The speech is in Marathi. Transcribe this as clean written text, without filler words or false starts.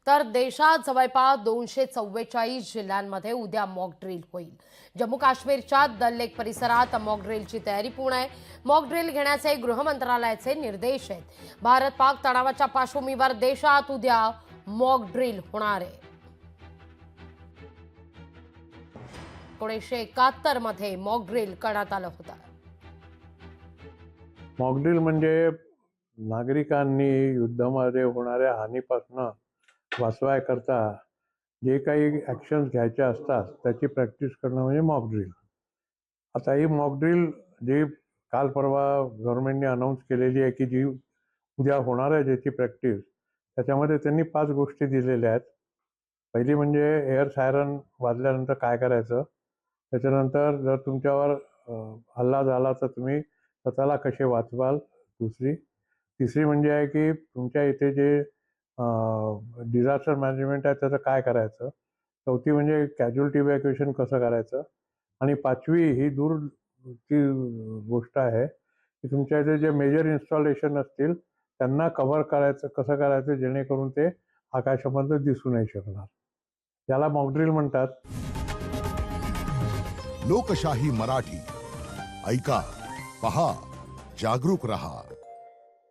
तर देशात जवळपास 244 जिल्ह्यांमध्ये उद्या मॉक ड्रिल होईल। जम्मू काश्मीरच्या दल लेक परिसरात मॉक ड्रिलची तयारी पूर्ण आहे। मॉक ड्रिल घेण्याचे गृह मंत्रालयाचे निर्देश आहेत। भारत पाक तणावाच्या पार्श्वभूमीवर देशात उद्या मॉक ड्रिल होणार आहे। 1971 मध्ये मॉक ड्रिल करण्यात आलं होतं। मॉक ड्रिल म्हणजे नागरिकांनी युद्धामध्ये होणाऱ्या हानीपासून वाचवायकरता जे काही ॲक्शन्स घ्यायचे असतात त्याची प्रॅक्टिस करणं म्हणजे मॉक ड्रिल। आता ही मॉक ड्रिल जी काल परवा गव्हर्नमेंटने अनाऊन्स केलेली आहे की जी उद्या होणार आहे ज्याची प्रॅक्टिस, त्याच्यामध्ये त्यांनी 5 गोष्टी दिलेल्या आहेत। पहिली म्हणजे एअर सायरन वाजल्यानंतर काय करायचं, त्याच्यानंतर जर तुमच्यावर हल्ला झाला तर तुम्ही स्वतःला कसे वाचवाल, तिसरी म्हणजे आहे की तुमच्या इथे जे डिझास्टर मॅनेजमेंट आहे त्याचं काय करायचं, चौथी म्हणजे कॅज्युअल्टी इव्हॅक्युएशन कसं करायचं, आणि पाचवी ही दूरची गोष्ट आहे की तुमच्या इथे जे मेजर इन्स्टॉलेशन असतील त्यांना कव्हर करायचं कसं करायचं जेणेकरून ते आकाशामध्ये दिसू नाही शकणार। याला मॉकड्रिल म्हणतात। लोकशाही मराठी ऐका, पहा, जागरूक रहा।